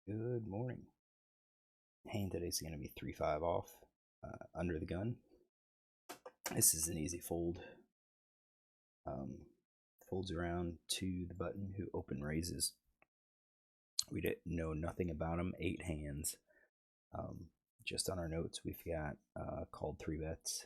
Good morning. Hand today's going to be 3-5 off under the gun. This is an easy fold. Folds around to the button who open raises. We didn't know nothing about him. 8 hands. Just on our notes, we've got called 3 bets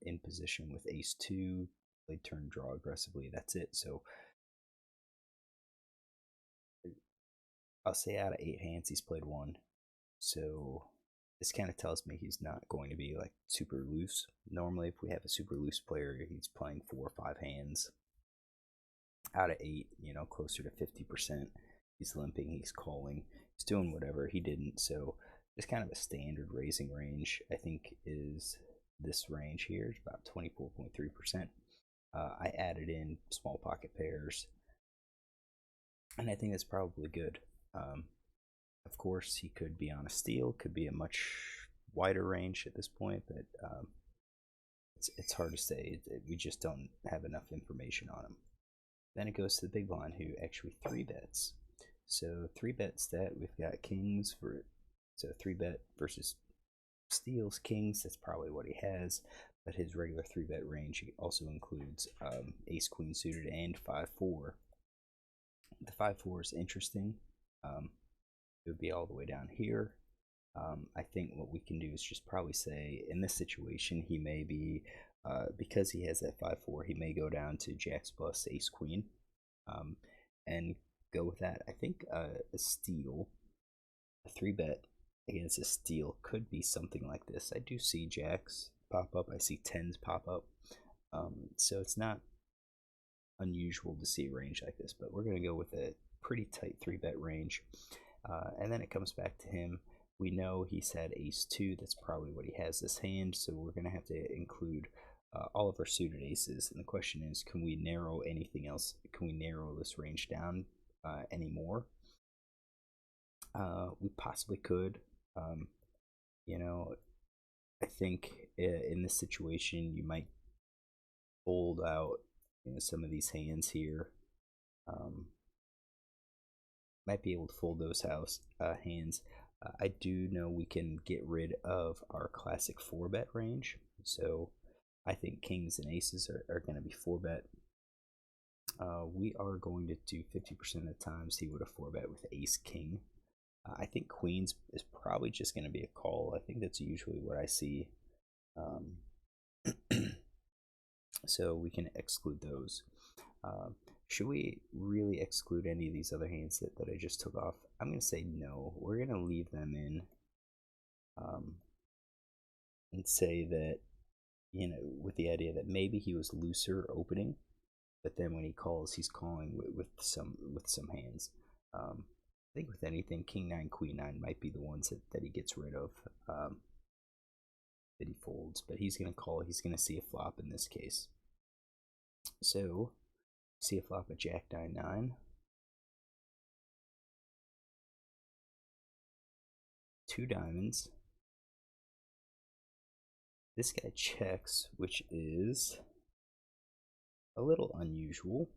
in position with ace 2. Played turn draw aggressively. That's it. So I'll say out of 8 hands, he's played 1. So this kind of tells me he's not going to be like super loose. Normally, if we have a super loose player, he's playing 4 or 5 hands out of 8, closer to 50%. He's limping, he's calling, he's doing whatever. He didn't. So just kind of a standard raising range, I think, is this range here. It's about 24.3%. I added in small pocket pairs, and I think that's probably good. Of course, he could be on a steal, could be a much wider range at this point, but it's hard to say. We just don't have enough information on him. Then it goes to the big blind, who actually 3 bets. So 3 bets that we've got kings for, so 3 bet versus steals kings. That's probably what he has. But his regular 3 bet range also includes ace queen suited and 5-4. The 5-4 is interesting. It would be all the way down here. I think what we can do is just probably say in this situation he may be, because he has that 5-4, he may go down to jacks plus ace queen and go with that. I think a steal, a 3 bet against a steal could be something like this. I do see jacks pop up, I see 10s pop up, so it's not unusual to see a range like this, but we're going to go with a pretty tight 3 bet range. And then it comes back to him. We know he's had ace 2. That's probably what he has this hand. So we're going to have to include all of our suited aces. And the question is, can we narrow anything else? Can we narrow this range down anymore? We possibly could. I think in this situation, you might fold out some of these hands here. Might be able to fold those hands. I do know we can get rid of our classic 4 bet range. So I think kings and aces are going to be 4 bet. We are going to do 50% of the times he would have 4 bet with ace king. I think queens is probably just going to be a call. I think that's usually what I see. So we can exclude those. Should we really exclude any of these other hands that I just took off? I'm going to say no. We're going to leave them in and say that, with the idea that maybe he was looser opening, but then when he calls, he's calling with some hands. I think with anything, king 9, queen 9 might be the ones that he gets rid of, that he folds. But he's going to call. He's going to see a flop in this case. So see a flop of jack 9-9. 2 diamonds. This guy checks, which is a little unusual.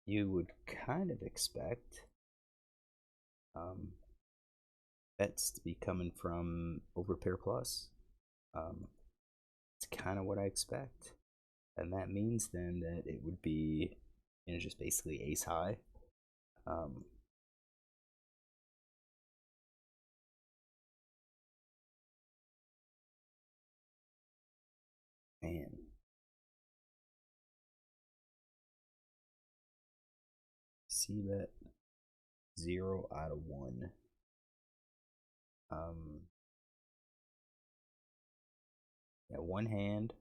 You would kind of expect bets to be coming from overpair plus. It's kind of what I expect. And that means then that it would be, just basically ace high. Man. C bet 0 out of 1. Yeah, one hand.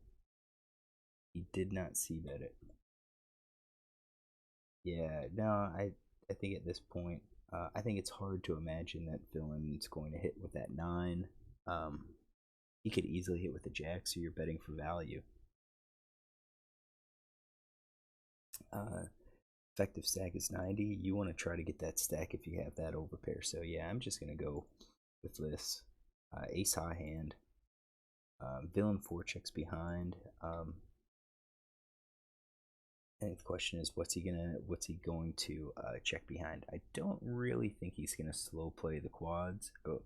He did not see bet it. Yeah, no, I think at this point, I think it's hard to imagine that villain's going to hit with that 9. He could easily hit with the jack, so you're betting for value. Effective stack is 90. You want to try to get that stack if you have that overpair. So yeah, I'm just going to go with this. Ace high hand. Villain 4 checks behind. think the question is, what's he going to check behind? I don't really think he's gonna slow play the quads. Oh,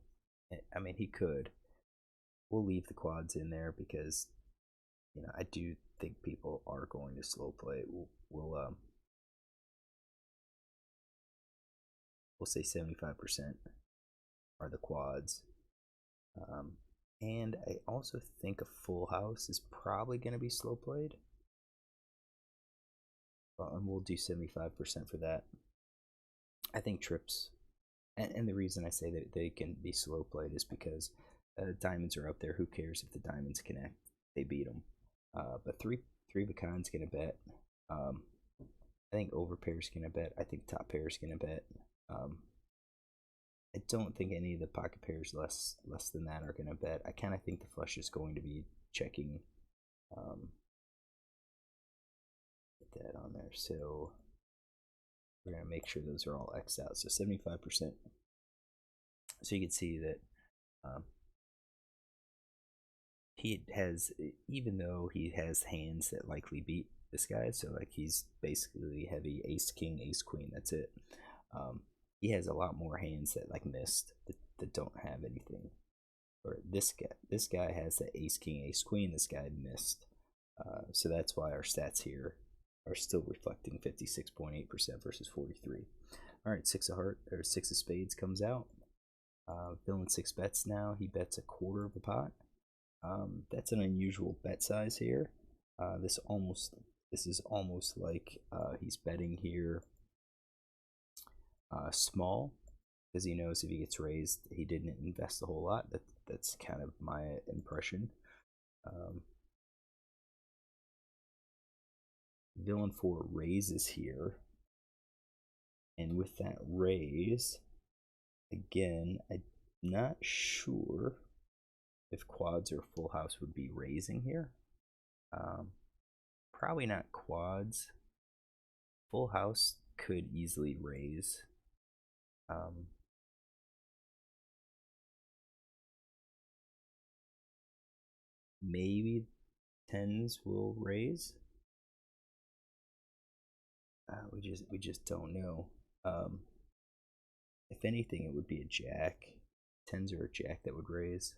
I mean, he could. We'll leave the quads in there because I do think people are going to slow play. We'll say 75% are the quads. And I also think a full house is probably going to be slow played. And we'll do 75% for that. I think trips, and the reason I say that they can be slow played is because diamonds are up there. Who cares if the diamonds connect? They beat them. But three of a kind's going to bet. I think overpair's going to bet. I think top pair's going to bet. I don't think any of the pocket pairs less than that are going to bet. I kind of think the flush is going to be checking. Put that on there. So we're going to make sure those are all X'd out. So 75%. So you can see that he has, even though he has hands that likely beat this guy, so like he's basically heavy ace king, ace queen, that's it. He has a lot more hands that like missed that don't have anything. Or this guy has the ace king, ace queen. This guy missed. So that's why our stats here are still reflecting 56.8% versus 43. All right, six of spades comes out. Villain 6 bets now. He bets a quarter of a pot. That's an unusual bet size here. This is almost like he's betting here small, because he knows if he gets raised, he didn't invest a whole lot. That's kind of my impression. Villain 4 raises here, and with that raise, again, I'm not sure if quads or full house would be raising here. Probably not quads. Full house could easily raise. Maybe tens will raise. We just don't know. If anything, it would be a jack. Tens or a jack that would raise.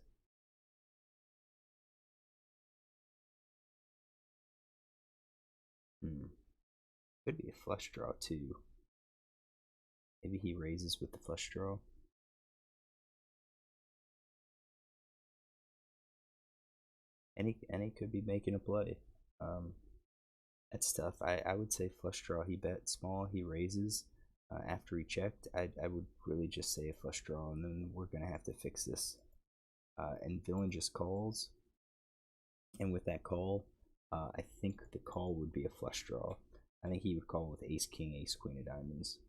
Could be a flush draw too. Maybe he raises with the flush draw. And he could be making a play. That's tough. I would say flush draw. He bet small. He raises after he checked. I would really just say a flush draw, and then we're gonna have to fix this. And villain just calls, and with that call, I think the call would be a flush draw. I think he would call with ace king, ace queen of diamonds.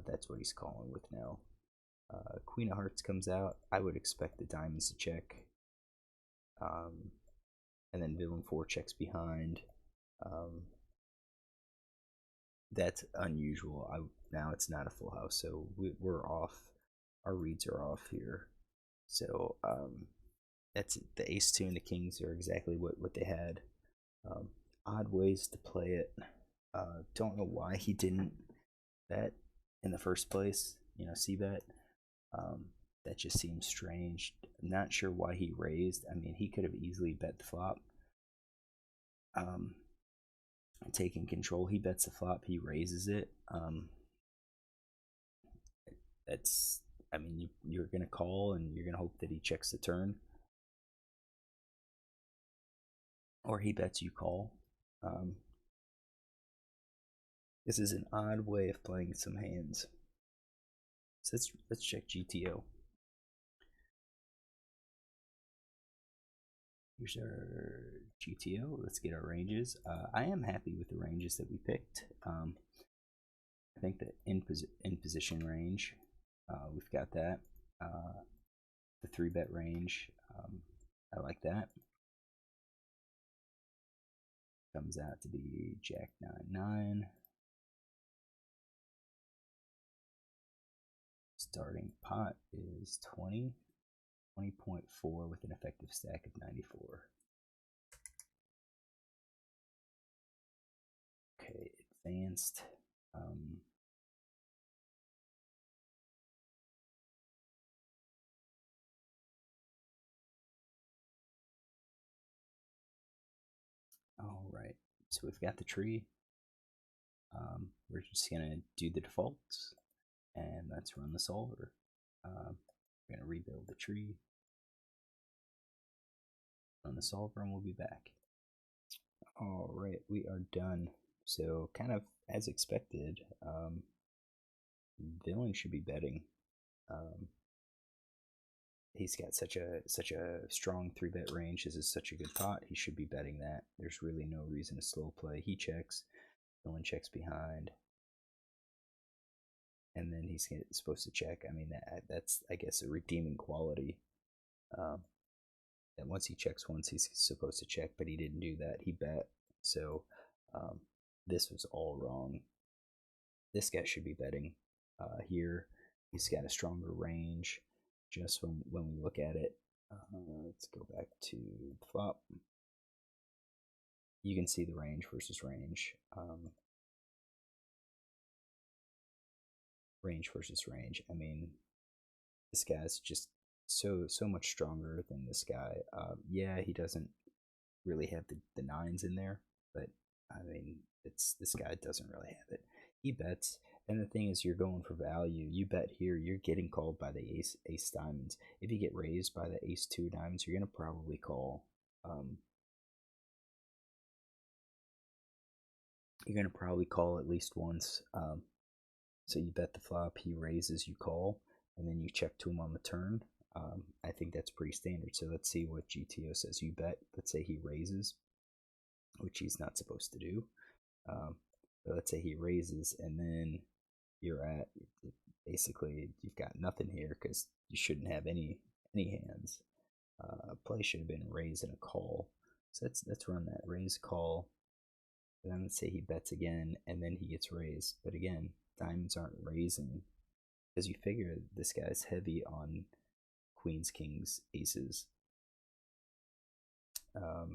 That's what he's calling with now. Queen of hearts comes out. I would expect the diamonds to check. And then villain 4 checks behind. That's unusual. Now it's not a full house, so we're off. Our reads are off here. So that's it. The ace 2 and the kings are exactly what they had. Odd ways to play it. Don't know why he didn't bet in the first place. C-bet. That just seems strange. I'm not sure why he raised. I mean, he could have easily bet the flop. Taking control, he bets the flop, he raises it. That's, I mean, you're gonna call and you're gonna hope that he checks the turn, or he bets you call. This is an odd way of playing some hands. So let's check GTO. Here's our GTO. Let's get our ranges. I am happy with the ranges that we picked. I think the in position range, we've got that. The 3-bet range, I like that. Comes out to be Jack 9-9. Starting pot is 20. 20.4 with an effective stack of 94. Okay, advanced. Um, all right, so we've got the tree. We're just gonna do the defaults, and let's run the solver. We're gonna rebuild the tree, run the solver, and we'll be back. All right, we are done. So kind of as expected, villain should be betting. Um, he's got such a strong 3-bet range. This is such a good pot. He should be betting that. There's really no reason to slow play. He checks, villain checks behind, and then he's supposed to check. I mean, that's I guess a redeeming quality. Um, that once he checks once, he's supposed to check, but he didn't do that. He bet. So um, this was all wrong. This guy should be betting here. He's got a stronger range. Just when we look at it, let's go back to the flop. You can see the range versus range. Range versus range. I mean, this guy's just so much stronger than this guy. Yeah, he doesn't really have the nines in there, but I mean, it's this guy doesn't really have it. He bets, and the thing is, you're going for value. You bet here, you're getting called by the ace diamonds. If you get raised by the ace two diamonds, you're gonna probably call. You're gonna probably call at least once. So you bet the flop, he raises, you call, and then you check to him on the turn. I think that's pretty standard. So let's see what GTO says. You bet. Let's say he raises, which he's not supposed to do. But let's say he raises, and then you're at basically you've got nothing here because you shouldn't have any hands. Play should have been raise and a call. So let's run that raise call. And then let's say he bets again, and then he gets raised. But again, diamonds aren't raising because you figure this guy's heavy on queens, kings, aces. I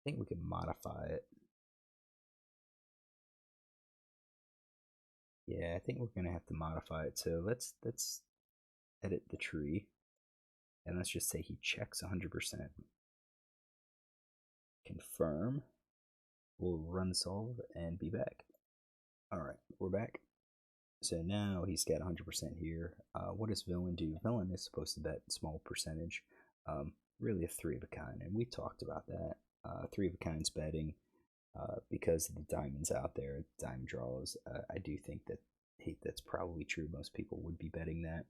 think we can modify it. Yeah, I think we're gonna have to modify it. So let's edit the tree, and let's just say he checks 100%. Confirm. We'll run solve and be back. All right, we're back. So now he's got 100% here. What does villain do? Villain is supposed to bet small percentage. Really a three of a kind, and we talked about that. Three of a kind's betting because of the diamonds out there, diamond draws. I do think that that's probably true. Most people would be betting that.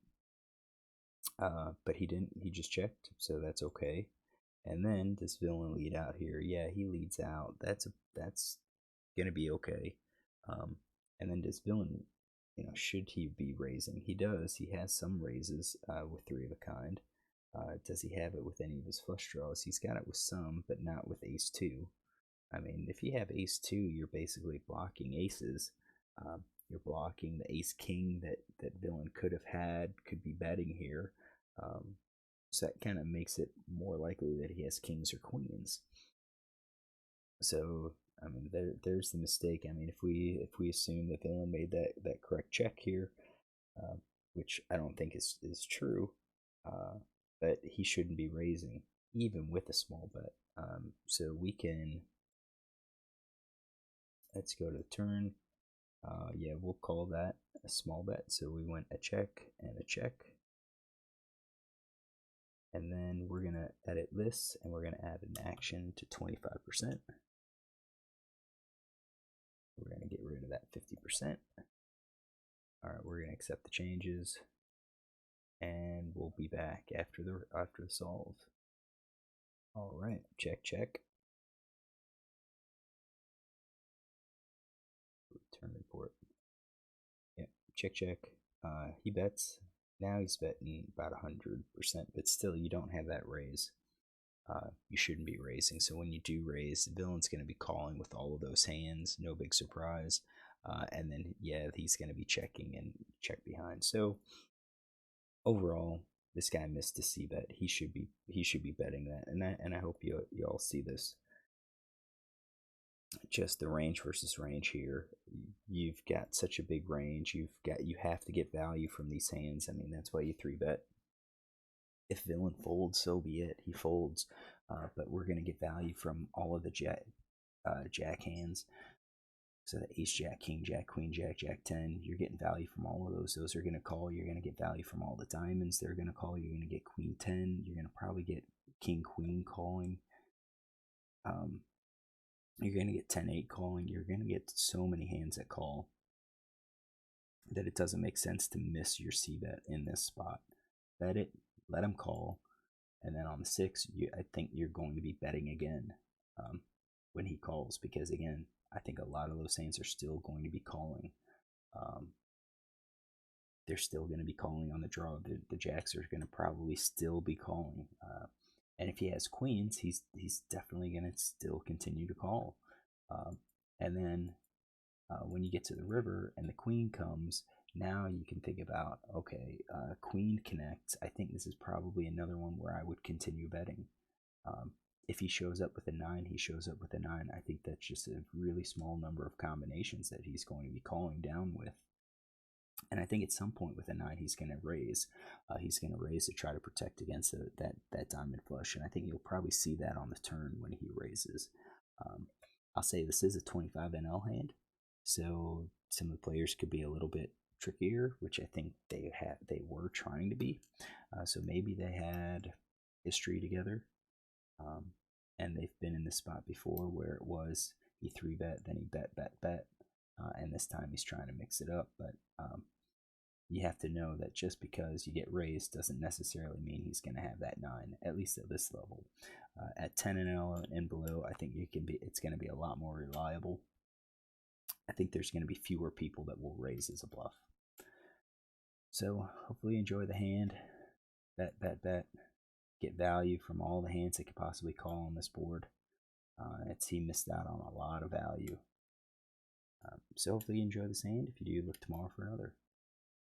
But he didn't. He just checked, so that's okay. And then does villain lead out here? Yeah, he leads out. That's gonna be okay. And then does villain, should he be raising? He does. He has some raises with three of a kind. Does he have it with any of his flush draws? He's got it with some, but not with ace two. I mean, if you have ace two, you're basically blocking aces. You're blocking the ace king that villain could have had, could be betting here. So that kind of makes it more likely that he has kings or queens. So I mean, there's the mistake. I mean, if we assume that villain made that correct check here, which I don't think is true, but he shouldn't be raising even with a small bet. So we can let's go to the turn. Yeah, we'll call that a small bet. So we went a check and a check. And then we're going to edit this and we're going to add an action to 25%. We're going to get rid of that 50%. All right, we're going to accept the changes and we'll be back after the solve. All right, check, check. Return report. Yep, check, check. He bets. Now he's betting about 100%, but still you don't have that raise. You shouldn't be raising. So when you do raise, the villain's going to be calling with all of those hands. No big surprise. And then yeah, he's going to be checking and check behind. So overall, this guy missed a c bet. He should be betting that, and I hope you all see this. just the range versus range here. You've got such a big range. You have to get value from these hands. I mean, that's why you 3-bet. If villain folds, so be it. He folds, but we're gonna get value from all of the jack hands. So the ace, jack, king, jack, queen, jack, jack 10. You're getting value from all of those. Those are gonna call. You're gonna get value from all the diamonds. They're gonna call. You're gonna get queen 10. You're gonna probably get king, queen calling. You're going to get 10-8 calling. You're going to get so many hands that call that it doesn't make sense to miss your c-bet in this spot. Bet it, let them call, and then on the 6, I think you're going to be betting again when he calls, because again, I think a lot of those hands are still going to be calling. They're still going to be calling on the draw. The jacks are going to probably still be calling. And if he has queens, he's definitely going to still continue to call. And then when you get to the river and the queen comes, now you can think about, okay, queen connects. I think this is probably another one where I would continue betting. If he shows up with a 9, he shows up with a 9. I think that's just a really small number of combinations that he's going to be calling down with. And I think at some point with a 9, he's going to raise. He's going to raise to try to protect against that diamond flush. And I think you'll probably see that on the turn when he raises. I'll say this is a 25 NL hand, so some of the players could be a little bit trickier, which I think they were trying to be. So maybe they had history together, and they've been in this spot before where it was he 3-bet, then he bet, and this time he's trying to mix it up. But you have to know that just because you get raised doesn't necessarily mean he's going to have that 9, at least at this level. At 10 and below, I think it's going to be a lot more reliable. I think there's going to be fewer people that will raise as a bluff. So hopefully you enjoy the hand. Bet, get value from all the hands that could possibly call on this board. He missed out on a lot of value. So hopefully you enjoy this hand. If you do, look tomorrow for another.